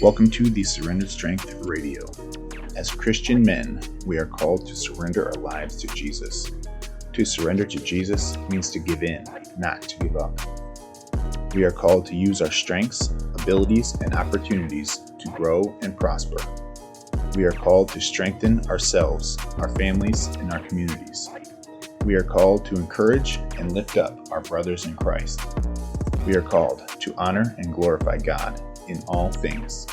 Welcome to the Surrendered Strength Radio. As Christian men, we are called to surrender our lives to Jesus. To surrender to Jesus means to give in, not to give up. We are called to use our strengths, abilities, and opportunities to grow and prosper. We are called to strengthen ourselves, our families, and our communities. We are called to encourage and lift up our brothers in Christ. We are called to honor and glorify God in all things.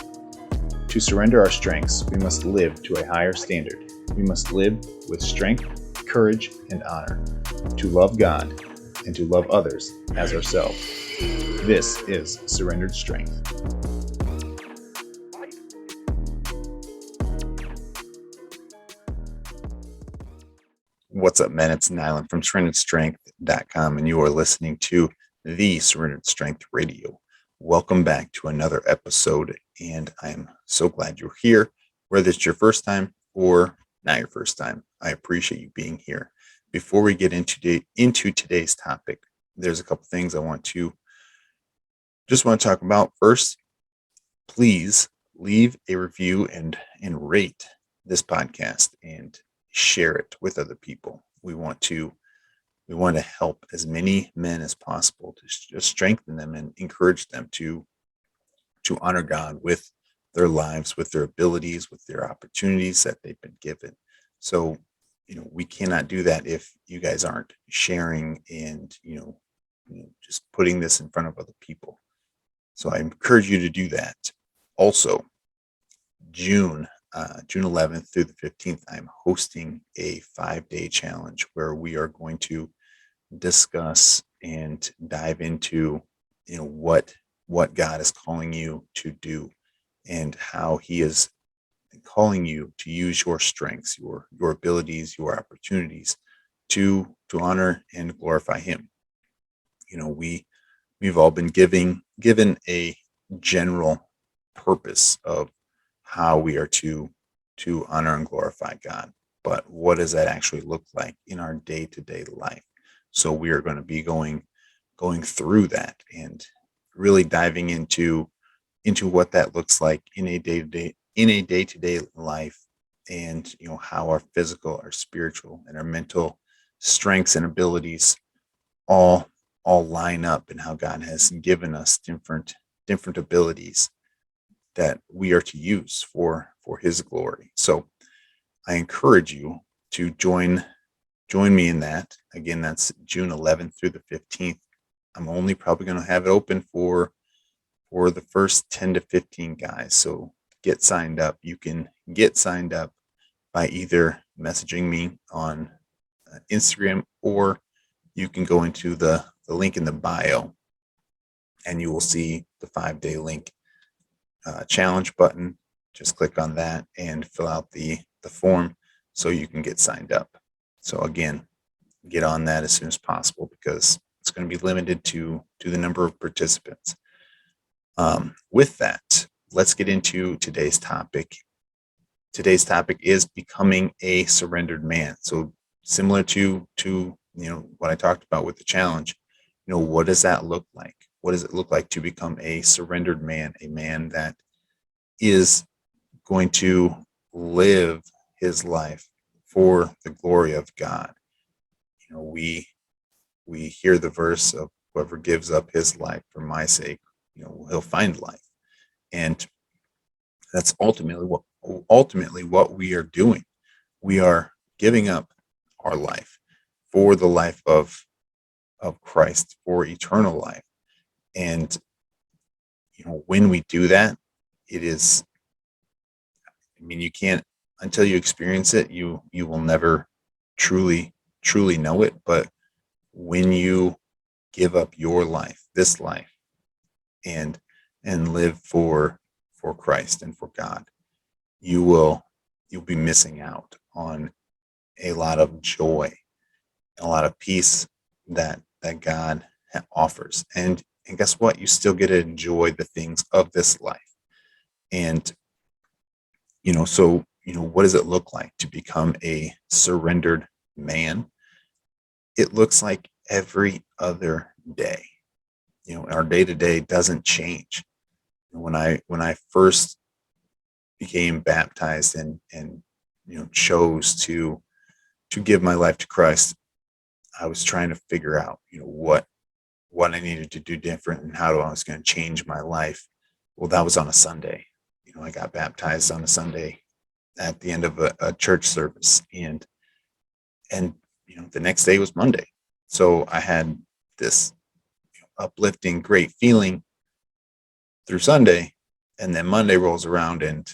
To surrender our strengths, we must live to a higher standard. We must live with strength, courage, and honor, to love God and to love others as ourselves. This is Surrendered Strength. What's up, men? It's Nylan from SurrenderedStrength.com, and you are listening to the Surrendered Strength Radio. Welcome back to another episode, and I'm so glad you're here, whether it's your first time or not your first time. I appreciate you being here. Before we get into today's topic, there's a couple things I want to talk about. First, please leave a review and rate this podcast and share it with other people. We want to help as many men as possible to just strengthen them and encourage them to honor God with their lives, with their abilities, with their opportunities that they've been given. So, we cannot do that if you guys aren't sharing and, just putting this in front of other people. So I encourage you to do that. Also, June 11th through the 15th, I'm hosting a 5-day challenge where we are going to discuss and dive into, what God is calling you to do and how He is calling you to use your strengths, your abilities, your opportunities to honor and glorify Him. We've all been given a general purpose of how we are to honor and glorify God. But what does that actually look like in our day-to-day life? So we are going to be going through that and really diving into what that looks like in a day-to-day life, and how our physical, our spiritual, and our mental strengths and abilities all line up, and how God has given us different abilities that we are to use for His glory. So I encourage you to join me in that. Again, that's June 11th through the 15th. I'm only probably going to have it open for the first 10 to 15 guys. So get signed up. You can get signed up by either messaging me on Instagram, or you can go into the link in the bio and you will see the 5-day link challenge button. Just click on that and fill out the form so you can get signed up. So again, get on that as soon as possible, because it's going to be limited to the number of participants. With that, let's get into today's topic. Today's topic is becoming a surrendered man. So similar to what I talked about with the challenge, what does that look like? What does it look like to become a surrendered man, a man that is going to live his life for the glory of God? We hear the verse of whoever gives up his life for my sake, he'll find life. And that's ultimately what we are doing. We are giving up our life for the life of Christ, for eternal life. And when we do that, it is, you can't, until you experience it, you will never truly know it. But when you give up your life, this life, and live for Christ and for God, you'll be missing out on a lot of joy, a lot of peace that God offers. And guess what? You still get to enjoy the things of this life. And so what does it look like to become a surrendered man? It looks like every other day. Our day-to-day doesn't change. When I first became baptized and chose to give my life to Christ, I was trying to figure out what I needed to do different and how I was going to change my life. Well, that was on a Sunday. I got baptized on a Sunday at the end of a church service, and the next day was Monday. So I had this uplifting, great feeling through Sunday, and then Monday rolls around and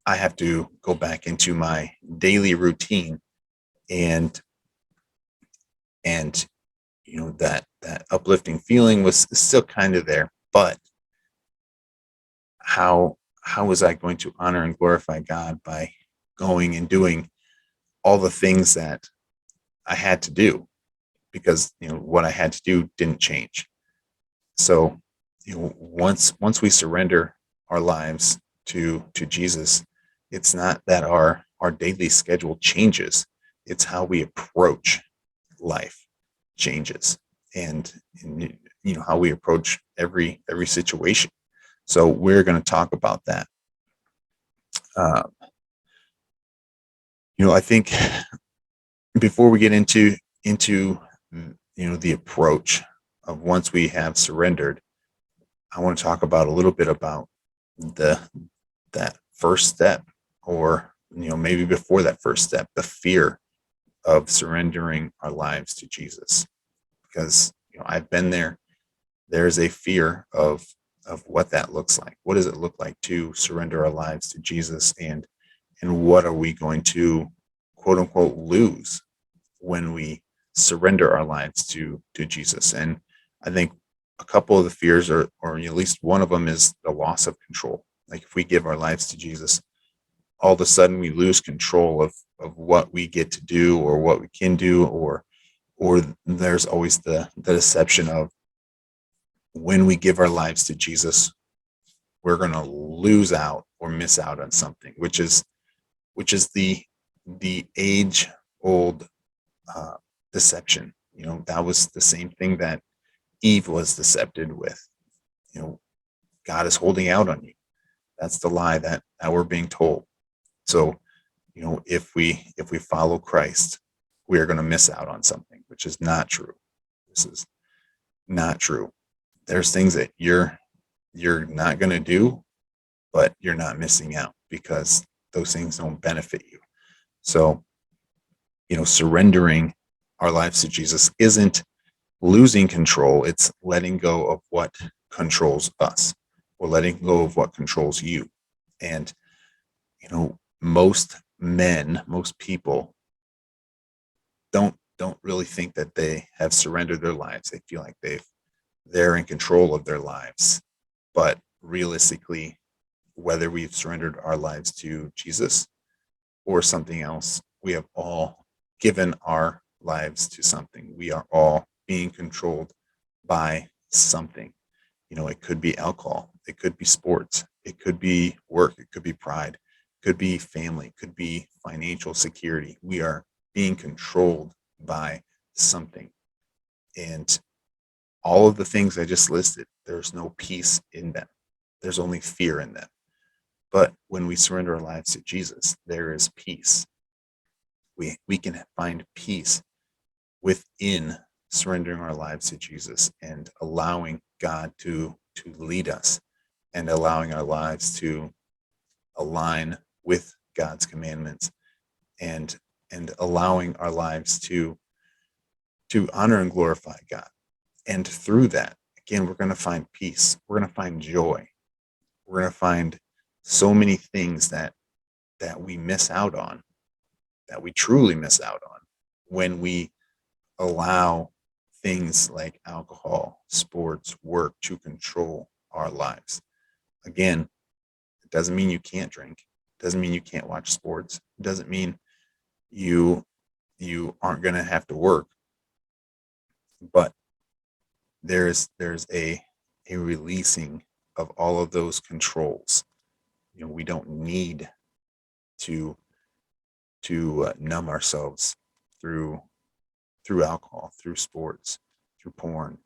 I have to go back into my daily routine, and and that uplifting feeling was still kind of there, but how was I going to honor and glorify God by going and doing all the things that I had to do, because what I had to do didn't change. So once we surrender our lives to Jesus, it's not that our daily schedule changes, it's how we approach life changes, and how we approach every situation. So we're going to talk about that. uh, I think before we get into the approach of once we have surrendered, I want to talk about a little bit about the that first step, or maybe before that first step, the fear of surrendering our lives to Jesus. Because I've been there. There's a fear of what that looks like. What does it look like to surrender our lives to Jesus, and what are we going to quote unquote lose when we surrender our lives to Jesus? And I think a couple of the fears are, or at least one of them, is the loss of control. Like if we give our lives to Jesus, all of a sudden we lose control of what we get to do or what we can do, or there's always the deception of, when we give our lives to Jesus, we're going to lose out or miss out on something, which is the age old uh, deception. That was the same thing that Eve was decepted with. You know, God is holding out on you. That's the lie that we're being told. So, if we follow Christ, we are going to miss out on something, which is not true. This is not true. There's things that you're not going to do, but you're not missing out, because those things don't benefit you. So, surrendering our lives to Jesus isn't losing control, it's letting go of what controls us, or letting go of what controls you. And most men, most people don't really think that they have surrendered their lives. They feel like they're in control of their lives. But realistically, whether we've surrendered our lives to Jesus or something else, we have all given our lives to something. We are all being controlled by something. It could be alcohol, it could be sports, it could be work, it could be pride, it could be family, it could be financial security. We are being controlled by something. And all of the things I just listed, there's no peace in them. There's only fear in them. But when we surrender our lives to Jesus, there is peace. We can find peace within surrendering our lives to Jesus and allowing God to lead us, and allowing our lives to align with God's commandments, and allowing our lives to honor and glorify God. And through that, again, we're going to find peace. We're going to find joy. We're going to find so many things that we miss out on, that we truly miss out on, when we allow things like alcohol, sports, work to control our lives. Again, it doesn't mean you can't drink. It doesn't mean you can't watch sports. It doesn't mean you aren't going to have to work. But there's a releasing of all of those controls. We don't need to numb ourselves through alcohol, through sports, through porn.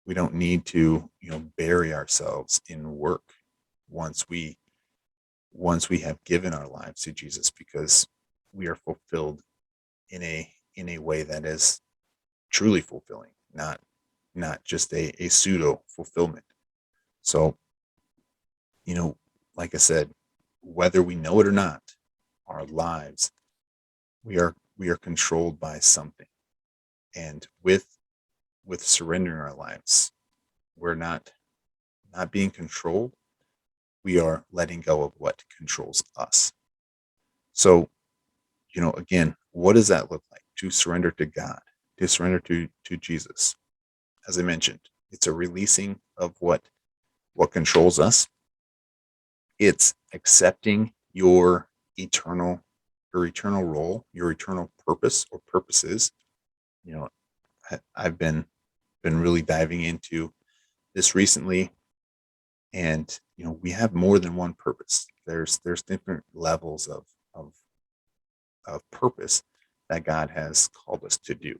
We don't need to bury ourselves in work once we once we have given our lives to Jesus, because we are fulfilled in a way that is truly fulfilling, not just a pseudo fulfillment. So, you know, like I said, whether we know it or not, our lives, we are controlled by something. And with surrendering our lives, we're not being controlled. We are letting go of what controls us. So, again, what does that look like to surrender to God, to surrender to Jesus? As I mentioned, it's a releasing of what controls us. It's accepting your eternal role, your eternal purpose or purposes. You know, I've been really diving into this recently, and we have more than one purpose. There's different levels of of purpose that God has called us to do,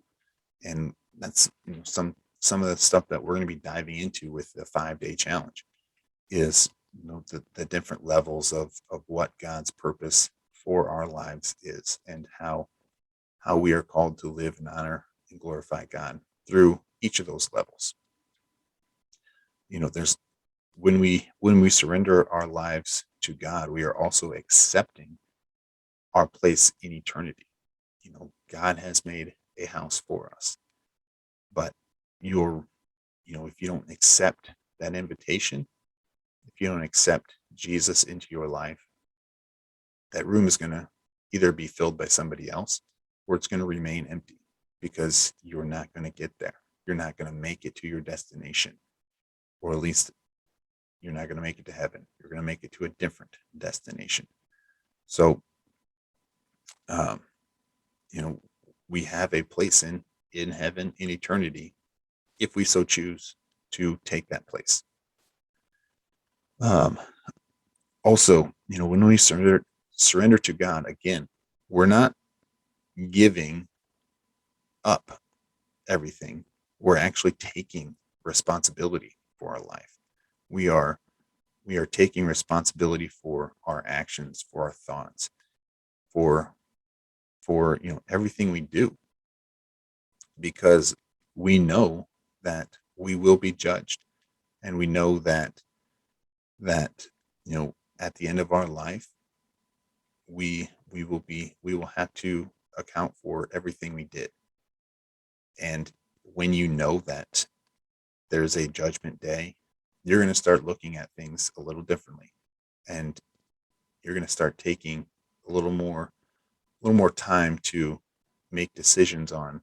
and that's some of the stuff that we're going to be diving into with the 5-day challenge is the different levels of what God's purpose for our lives is, and how we are called to live and honor and glorify God through each of those levels. There's when we surrender our lives to God, we are also accepting our place in eternity. God has made a house for us, but you're, if you don't accept that invitation, if you don't accept Jesus into your life, that room is going to either be filled by somebody else, or it's going to remain empty, because you're not going to get there. You're not going to make it to your destination, or at least you're not going to make it to heaven. You're going to make it to a different destination. So, um, you know, we have a place in heaven, in eternity, if we so choose to take that place. Um, Also, when we surrender to God, again, we're not giving up everything. We're actually taking responsibility for our life. We are we are taking responsibility for our actions, for our thoughts, for everything we do, because we know that we will be judged, and we know that at the end of our life, we will have to account for everything we did. And when you know that there's a judgment day, you're going to start looking at things a little differently, and you're going to start taking a little more time to make decisions on,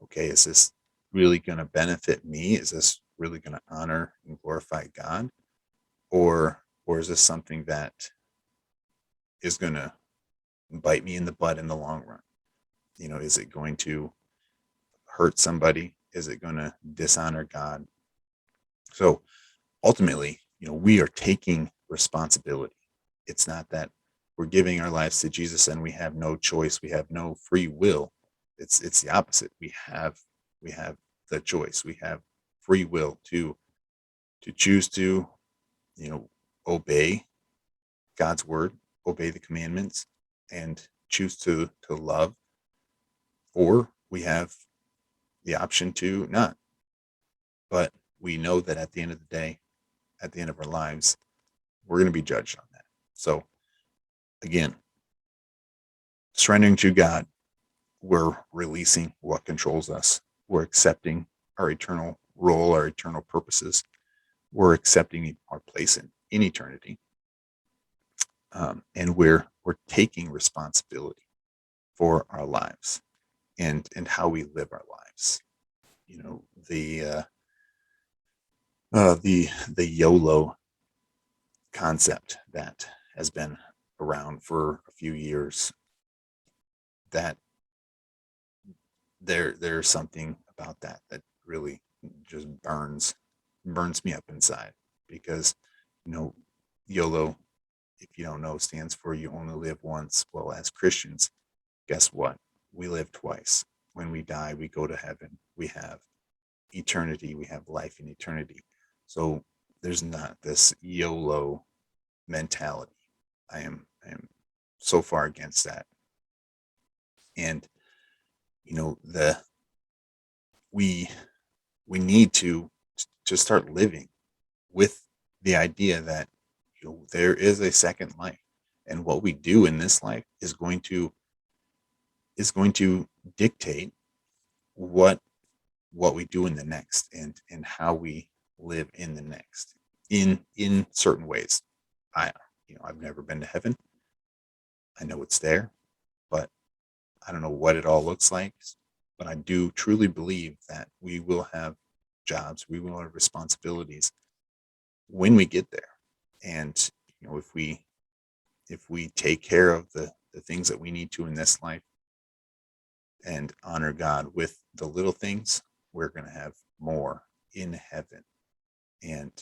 okay, is this really going to benefit me? Is this really going to honor and glorify God? Or is this something that is going to bite me in the butt in the long run? Is it going to hurt somebody? Is it going to dishonor God? So ultimately, we are taking responsibility. It's not that we're giving our lives to Jesus and we have no choice, we have no free will. It's the opposite. We have the choice. We have free will to choose to, you know, obey God's word, obey the commandments, and choose to love, or we have the option to not. But we know that at the end of the day, at the end of our lives, we're going to be judged on that. So again, surrendering to God, we're releasing what controls us. We're accepting our eternal role, our eternal purposes. We're accepting our place in eternity, and we're taking responsibility for our lives and how we live our lives. You know, the YOLO concept that has been around for a few years, that there's something about that really just burns me up inside, because you know YOLO, if you don't know, stands for you only live once. Well, as Christians, guess what? We live twice. When we die, we go to heaven. We have eternity. We have life in eternity. So there's not this YOLO mentality. I am so far against that. And the we we need to start living with the idea that there is a second life, and what we do in this life is going to dictate what what we do in the next, and how we live in the next, in certain ways. I've never been to heaven. I know it's there, but I don't know what it all looks like. But I do truly believe that we will have jobs, we will have responsibilities when we get there. And if we take care of the things that we need to in this life, and honor God with the little things, we're going to have more in heaven. And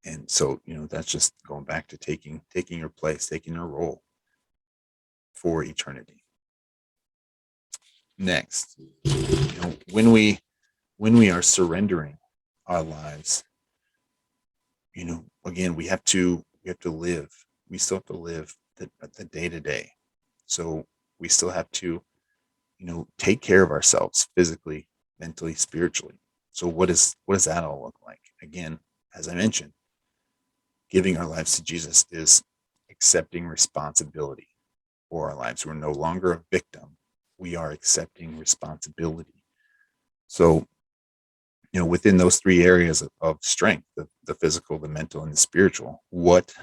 and so that's just going back to taking your place, taking your role for eternity. Next, when we are surrendering our lives, again, we have to live. We still have to live the day to day. So we still have to take care of ourselves physically, mentally, spiritually. So what does that all look like? Again, as I mentioned, giving our lives to Jesus is accepting responsibility for our lives. We're no longer a victim. We are accepting responsibility. So, within those three areas of strength, the physical, the mental, and the spiritual, what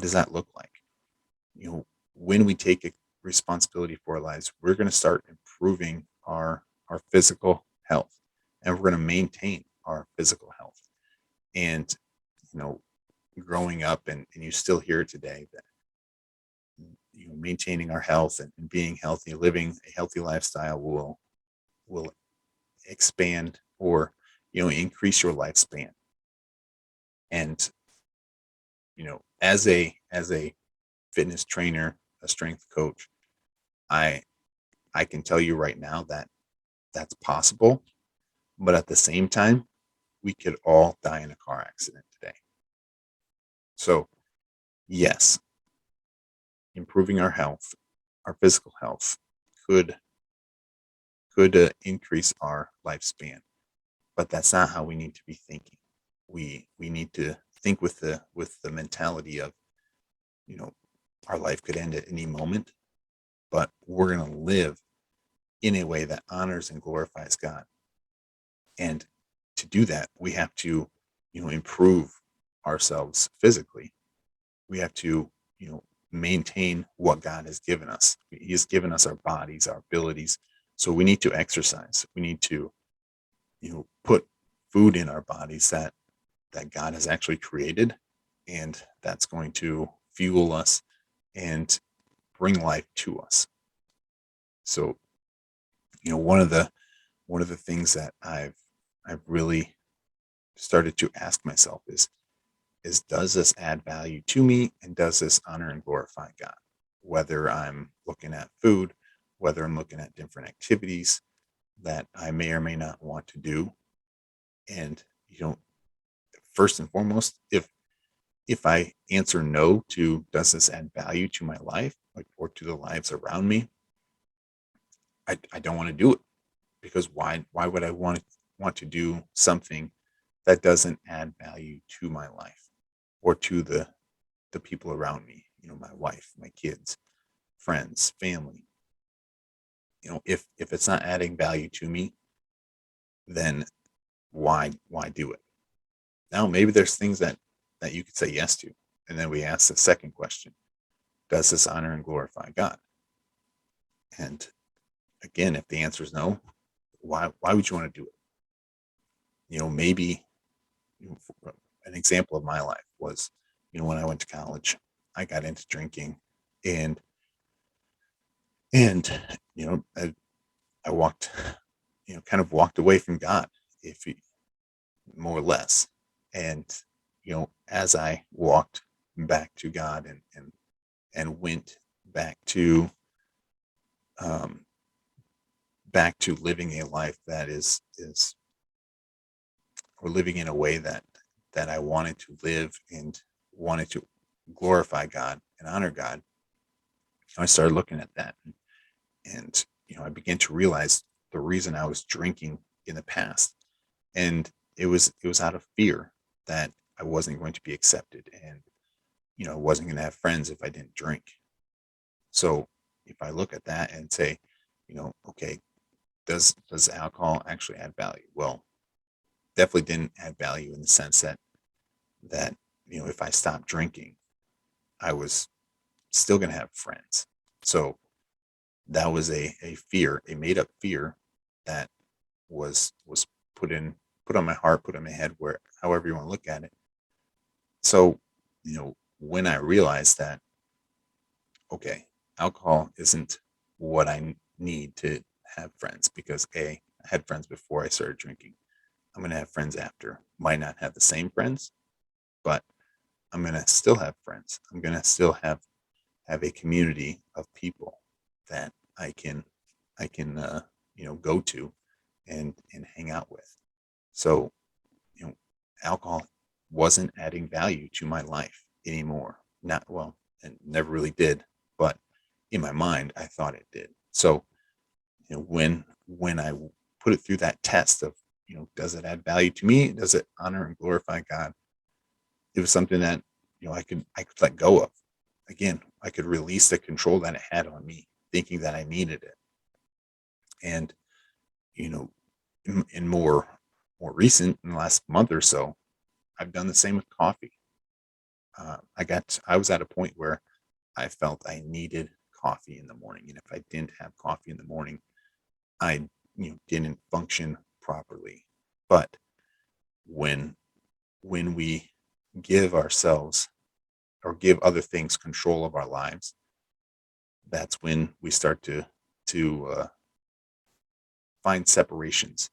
does that look like? When we take a responsibility for our lives, we're going to start improving our physical health, and we're going to maintain our physical health. And you know, growing up, and you still hear it today, that maintaining our health and being healthy, living a healthy lifestyle will expand, or increase your lifespan. And as a fitness trainer, a strength coach, I I can tell you right now that that's possible. But at the same time, we could all die in a car accident today. So yes, improving our health, our physical health, could increase our lifespan, but that's not how we need to be thinking. We need to think with the mentality of, you know our life could end at any moment, but we're going to live in a way that honors and glorifies God. And to do that, we have to improve ourselves physically. We have to maintain what God has given us. He has given us our bodies, our abilities. So we need to exercise. We need to put food in our bodies that God has actually created, and that's going to fuel us and bring life to us. So one of the things that I've really started to ask myself is, does this add value to me, and does this honor and glorify God? Whether I'm looking at food, whether I'm looking at different activities that I may or may not want to do. And first and foremost, if I answer no to, does this add value to my life, like, or to the lives around me, I don't want to do it. Because why would I want to do something that doesn't add value to my life, or to the people around me, my wife, my kids, friends, family. If it's not adding value to me, then why do it? Now, maybe there's things that you could say yes to. And then we ask the second question: does this honor and glorify God? And again, if the answer is no, why would you want to do it? Maybe an example of my life was, when I went to college, I got into drinking, and and I walked, kind of walked away from God, if you, more or less. And as I walked back to God, and went back to um, back to living a life that is or living in a way that I wanted to live, and wanted to glorify God and honor God, I started looking at that, and I began to realize the reason I was drinking in the past, and it was out of fear that I wasn't going to be accepted, and I wasn't going to have friends if I didn't drink. So if I look at that and say, okay, does alcohol actually add value? Well, definitely didn't add value in the sense that if I stopped drinking, I was still going to have friends. So that was a fear, a made up fear that was put on my heart, put on my head, where however you want to look at it. So when I realized that, okay, alcohol isn't what I need to have friends, because I had friends before I started drinking. I'm going to have friends after. Might not have the same friends, but I'm going to still have friends. I'm going to still have a community of people that I can go to and hang out with. So you know alcohol wasn't adding value to my life anymore. Not well, and never really did, but in my mind I thought it did. So when I put it through that test of, does it add value to me, does it honor and glorify God, it was something that I could let go of. Again, I could release the control that it had on me, thinking that I needed it. And you know in more recent, in the last month or so, I've done the same with coffee. I was at a point where I felt I needed coffee in the morning, and if I didn't have coffee in the morning, I didn't function properly. But when when we give ourselves or give other things control of our lives, that's when we start to find separations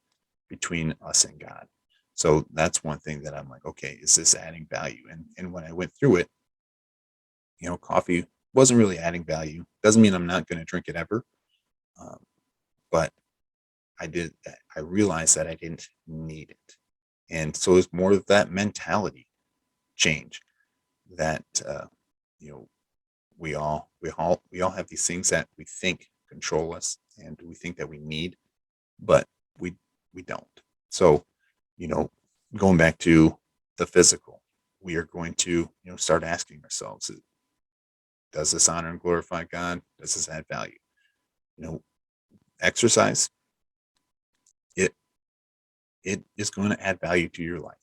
between us and God. So that's one thing that I'm like, okay, is this adding value? And when I went through it, coffee wasn't really adding value. Doesn't mean I'm not going to drink it ever, um, but I realized that I didn't need it, and so it's more of that mentality change that you know we all have these things that we think control us and we think that we need, but we don't. So you know going back to the physical, we are going to start asking ourselves, does this honor and glorify God? Does this add value? you know Exercise, it it is going to add value to your life,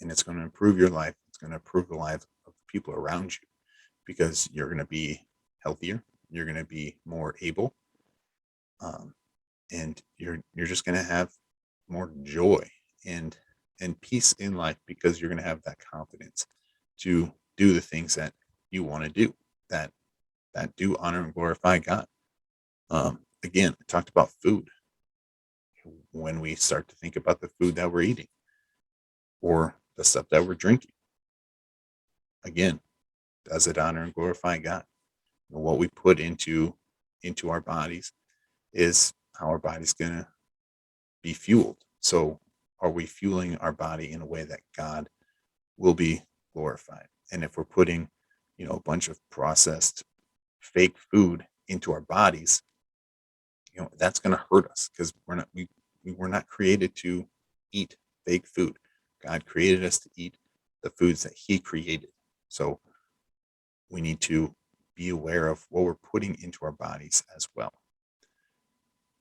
and it's going to improve your life. It's going to improve the lives of the people around you, because you're going to be healthier, you're going to be more able, um, and you're just going to have more joy and peace in life, because you're going to have that confidence to do the things that you want to do, that do honor and glorify God. Again, I talked about food. When we start to think about the food that we're eating or the stuff that we're drinking, again, does it honor and glorify God? What we put into our bodies is how our body's gonna be fueled. So are we fueling our body in a way that God will be glorified? And if we're putting, a bunch of processed fake food into our bodies, that's gonna hurt us, because we were not created to eat fake food. God created us to eat the foods that He created. So we need to be aware of what we're putting into our bodies as well.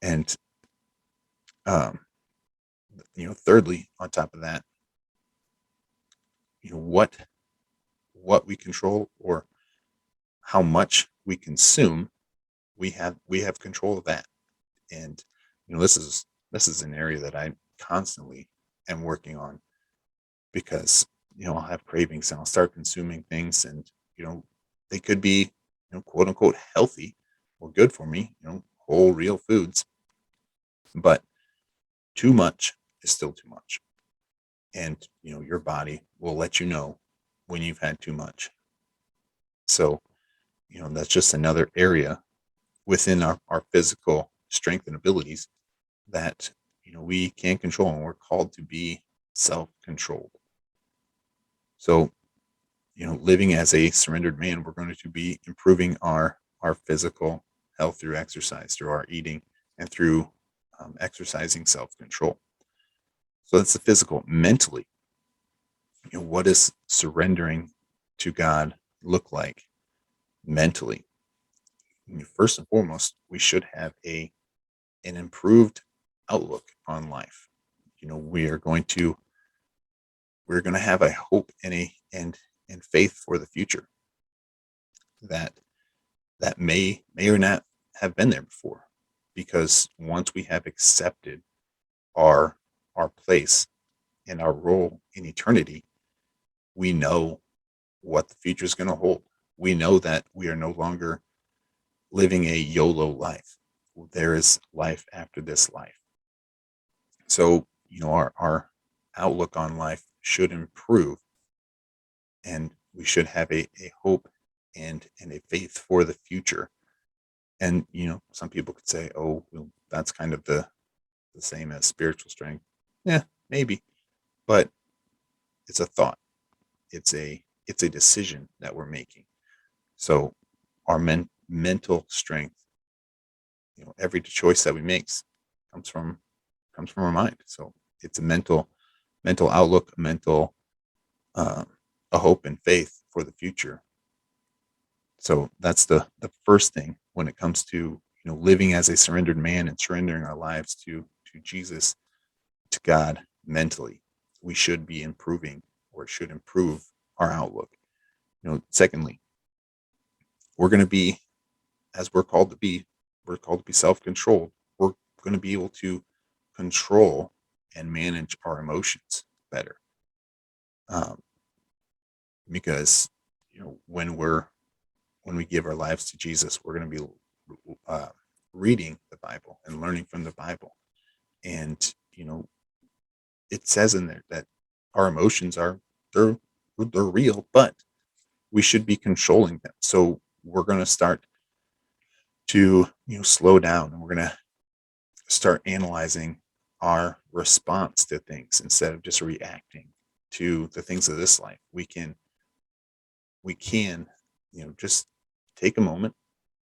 And um, thirdly, on top of that, what we control, or how much we consume, we have control of that. And this is an area that I constantly am working on, because I'll have cravings and I'll start consuming things, and they could be quote unquote healthy or good for me, whole real foods, but too much is still too much. And your body will let you know when you've had too much. So that's just another area within our physical strength and abilities that we can't control, and we're called to be self-controlled. So living as a surrendered man, we're going to be improving our physical health through exercise, through our eating, and through exercising self-control. So that's the physical. Mentally, what does surrendering to God look like mentally? First and foremost, we should have an improved outlook on life. We're going to have a hope and faith for the future that may or not have been there before, because once we have accepted our place and our role in eternity, we know what the future is going to hold. We know that we are no longer living a YOLO life. There is life after this life. So, our outlook on life should improve, and we should have a hope and a faith for the future. And, some people could say, oh, well, that's kind of the same as spiritual strength. Yeah, maybe. But it's a thought. It's a decision that we're making. So our mental strength, every choice that we make comes from our mind. So it's a mental outlook, uh, a hope and faith for the future. So that's the first thing when it comes to living as a surrendered man and surrendering our lives to Jesus, to God mentally. We should be improving, or should improve, our outlook. Secondly, we're going to be, as we're called to be self-controlled. We're going to be able to control and manage our emotions better. Because when we give our lives to Jesus, we're going to be reading the Bible and learning from the Bible. And it says in there that our emotions they're real, but we should be controlling them. So we're going to start to slow down, and we're going to start analyzing our response to things instead of just reacting to the things of this life. We can just take a moment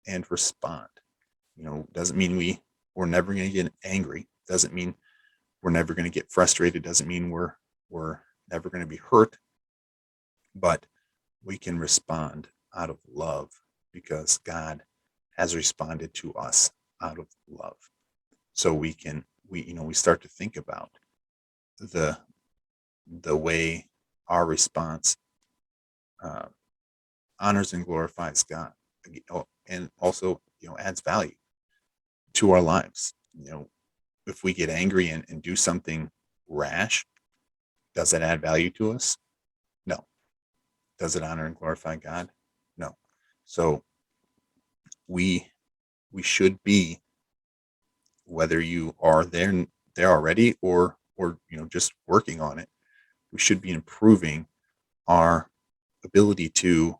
and respond. Doesn't mean we're never going to get angry. Doesn't mean we're never going to get frustrated. Doesn't mean we're never going to be hurt. But we can respond out of love, because God has responded to us out of love. So we start to think about the way our response honors and glorifies God, and also adds value to our lives. If we get angry and do something rash, does it add value to us? No. Does it honor and glorify God? No. So we should be, whether you are there already, or just working on it, we should be improving our ability to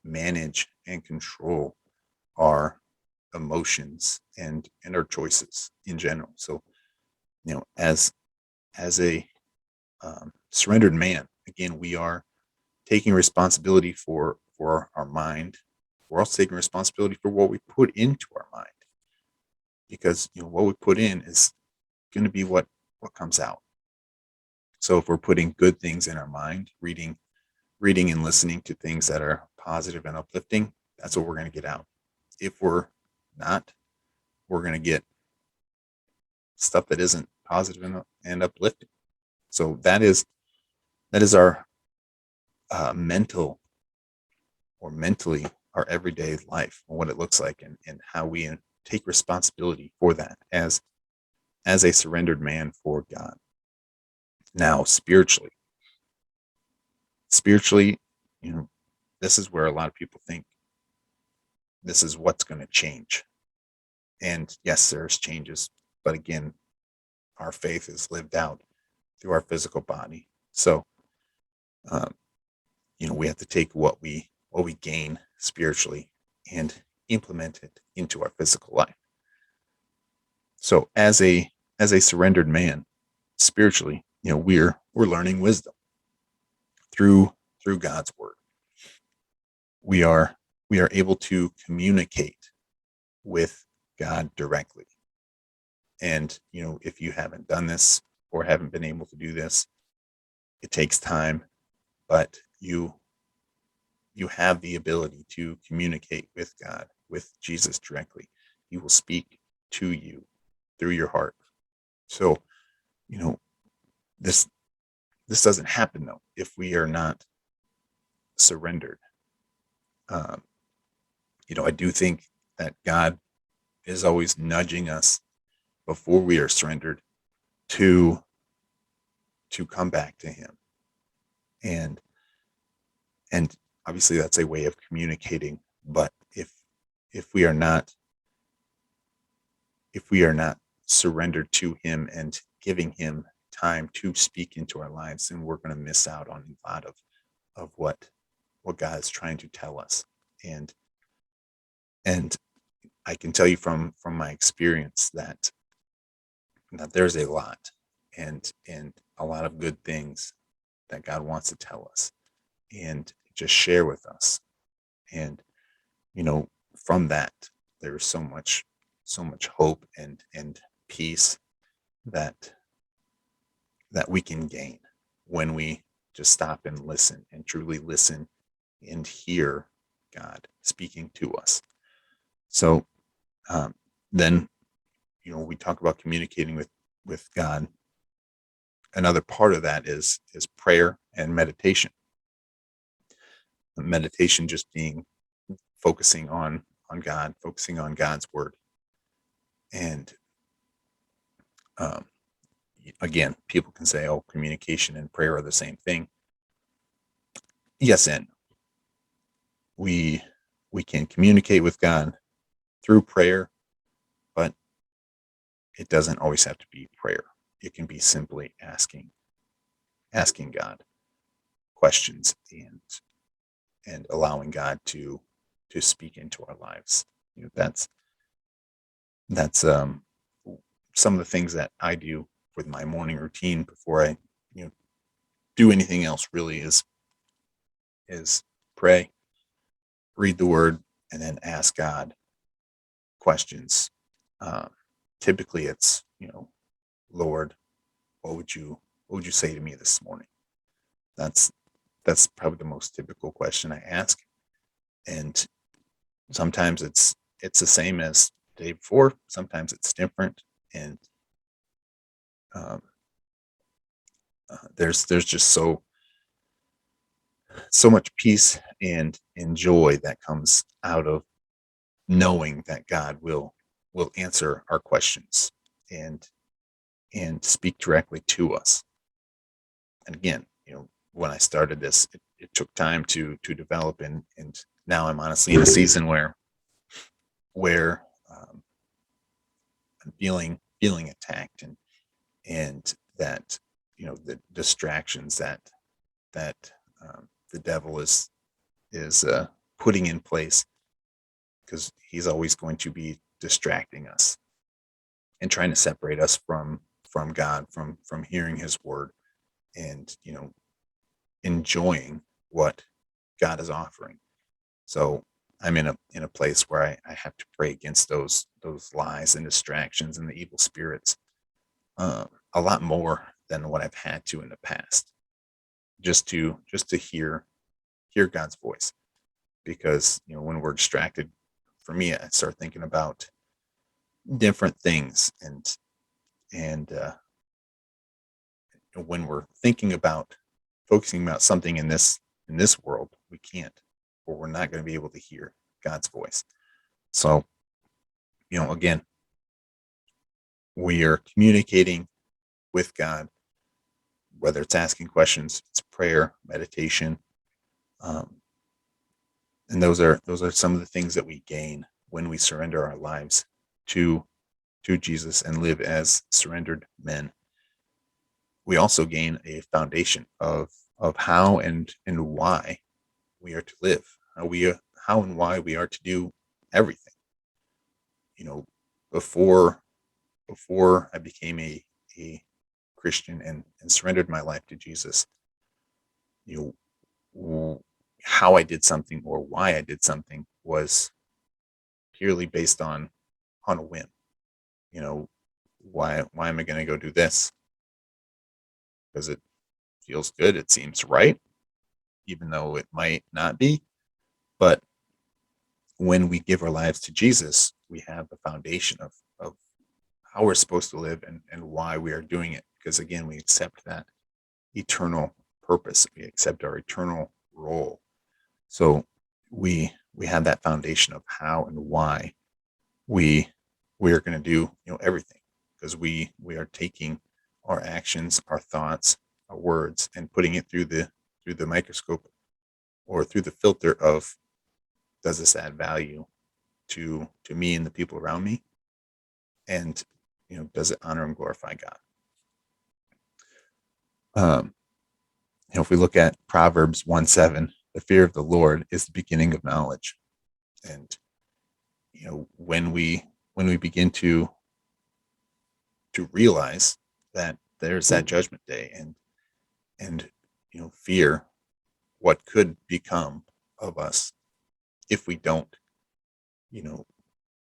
manage and control our emotions and our choices in general. So as a surrendered man, again, we are taking responsibility for our mind. We're also taking responsibility for what we put into our mind, because what we put in is going to be what comes out. So if we're putting good things in our mind, reading and listening to things that are positive and uplifting, that's what we're going to get out. If we're not, we're going to get stuff that isn't positive and uplifting. So that is our mentally our everyday life, and what it looks like, and how we take responsibility for that as a surrendered man for God. Now, spiritually, this is where a lot of people think this is what's going to change. And yes, there's changes, but again, our faith is lived out through our physical body. So, we have to take what we gain spiritually and implement it into our physical life. So, as a surrendered man, spiritually, we're learning wisdom through God's word. we are we are able to communicate with God directly. And if you haven't done this or haven't been able to do this, it takes time, but you have the ability to communicate with God, with Jesus directly. He will speak to you through your heart. So, you know, this this doesn't happen though if we are not surrendered. Um, I do think that God is always nudging us before we are surrendered to come back to Him, and and obviously that's a way of communicating. But if we are not surrendered to Him and giving Him time to speak into our lives, then we're going to miss out on a lot of what God is trying to tell us. And I can tell you from my experience that there's a lot and a lot of good things that God wants to tell us and just share with us. And from that, there's so much hope and peace that we can gain when we just stop and listen and truly listen and hear God speaking to us. So um, then, we talk about communicating with God. Another part of that is prayer and meditation. Meditation just being focusing on God, focusing on God's word. And um, again, people can say, "Oh, communication and prayer are the same thing." Yes, and we can communicate with God through prayer, but it doesn't always have to be prayer. It can be simply asking God questions and allowing God to speak into our lives. That's some of the things that I do with my morning routine before I you know do anything else. Really is pray, read the word, and then ask God questions. Um, Typically, it's Lord, what would you say to me this morning? That's that's probably the most typical question I ask, and sometimes it's the same as the day before. Sometimes it's different, and um, there's just so much peace and joy that comes out of knowing that God will answer our questions and speak directly to us. And again, when I started this, it took time to develop, and now I'm honestly in a season where I'm feeling attacked, and that the distractions that the devil is putting in place, because he's always going to be distracting us and trying to separate us from God, from hearing His word, and enjoying what God is offering. So I'm in a place where I have to pray against those lies and distractions and the evil spirits a lot more than what I've had to in the past, just to hear God's voice. Because when we're distracted, for me, I start thinking about different things, and when we're thinking about focusing about something in this world, we can't, or we're not going to be able to hear God's voice. So again, we are communicating with God, whether it's asking questions, it's prayer, meditation, um, and those are some of the things that we gain when we surrender our lives to Jesus and live as surrendered men. We also gain a foundation of how and why we are to live, how and why we are to do everything. You know, before I became a Christian and surrendered my life to Jesus, you know, how I did something or why I did something was purely based on a whim. You know, why am I going to go do this? Because it feels good. It seems right, even though it might not be. But when we give our lives to Jesus, we have the foundation of how we're supposed to live and why we are doing it. Because again, we accept that eternal purpose. We accept our eternal role. So we have that foundation of how and why we are going to do everything, because we are taking our actions, our thoughts, our words, and putting it through the microscope or through the filter of, does this add value to me and the people around me, and does it honor and glorify God? If we look at Proverbs 1:7, the fear of the Lord is the beginning of knowledge. And when we begin to realize that there's that judgment day, and fear what could become of us if we don't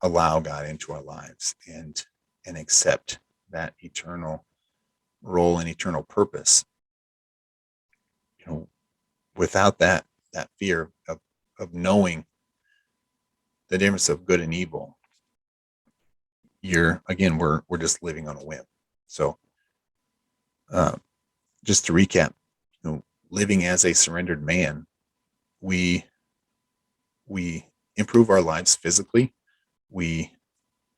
allow God into our lives and accept that eternal role and eternal purpose. Without that fear of knowing the difference of good and evil, we're just living on a whim. So just to recap, living as a surrendered man, we improve our lives physically, we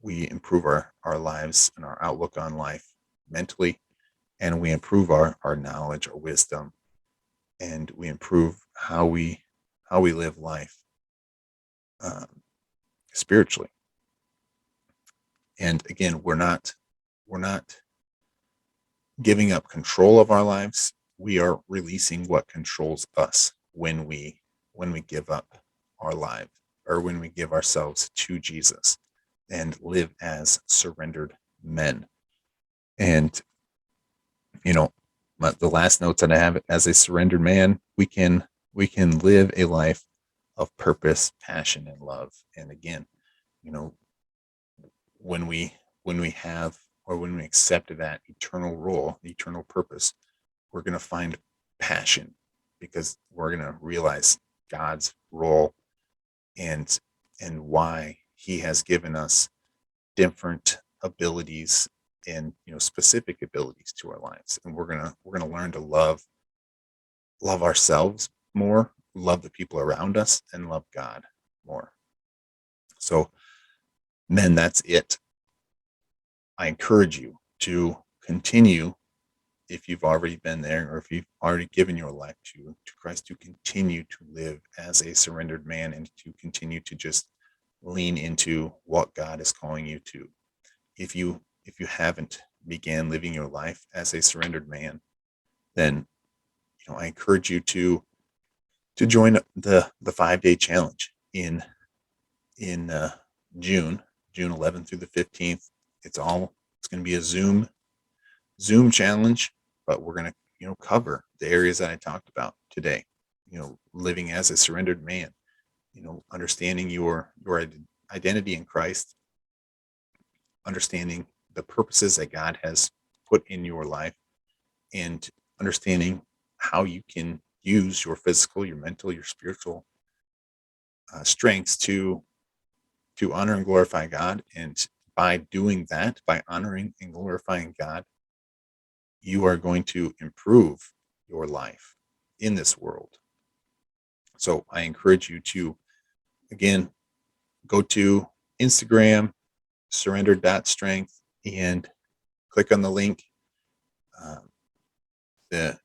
improve our lives and our outlook on life mentally, and we improve our knowledge, our wisdom, and we improve how we live life spiritually. And again, we're not giving up control of our lives. We are releasing what controls us when we give up our life, or when we give ourselves to Jesus and live as surrendered men. And the last notes that I have: as a surrendered man, we can live a life of purpose, passion, and love. And again, when we have, or when we accept that eternal role, eternal purpose, we're going to find passion, because we're going to realize God's role and why he has given us different abilities and specific abilities to our lives. And we're going to learn to love ourselves more, love the people around us, and love God more. So, men, that's it. I encourage you to continue, if you've already been there, or if you've already given your life to Christ, to continue to live as a surrendered man, and to continue to just lean into what God is calling you to. If you haven't began living your life as a surrendered man, then I encourage you to join the 5-day challenge in June 11th through the 15th. It's going to be a Zoom challenge, but we're going to cover the areas that I talked about today. Living as a surrendered man, understanding your identity in Christ, understanding the purposes that God has put in your life, and understanding how you can use your physical, your mental, your spiritual strengths to honor and glorify God. And by doing that, by honoring and glorifying God, you are going to improve your life in this world. So I encourage you to, again, go to Instagram, surrendered.strength, and click on the link.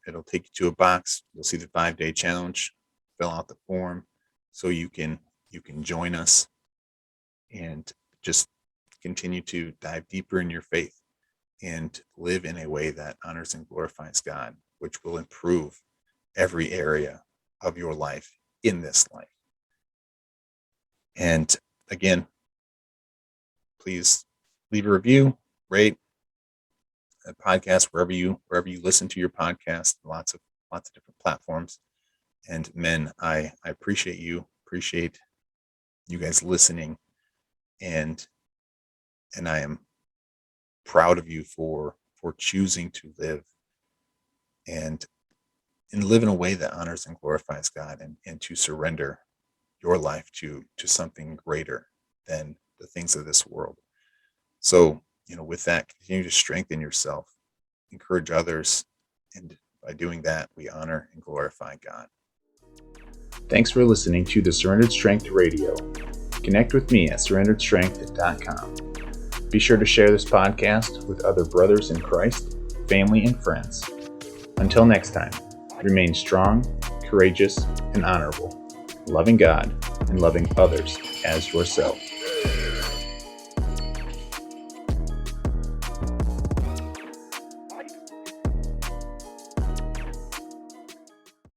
It'll take you to a box. You'll see the 5-day challenge. Fill out the form so you can join us and just continue to dive deeper in your faith and live in a way that honors and glorifies God, which will improve every area of your life in this life. And again, please leave a review, rate a podcast wherever you listen to your podcast. Lots of different platforms. And men, I appreciate you guys listening, and I am proud of you for choosing to live and live in a way that honors and glorifies God, and to surrender your life to something greater than the things of this world. So, with that, continue to strengthen yourself, encourage others, and by doing that, we honor and glorify God. Thanks for listening to the Surrendered Strength Radio. Connect with me at surrenderedstrength.com. Be sure to share this podcast with other brothers in Christ, family, and friends. Until next time, remain strong, courageous, and honorable, loving God and loving others as yourself.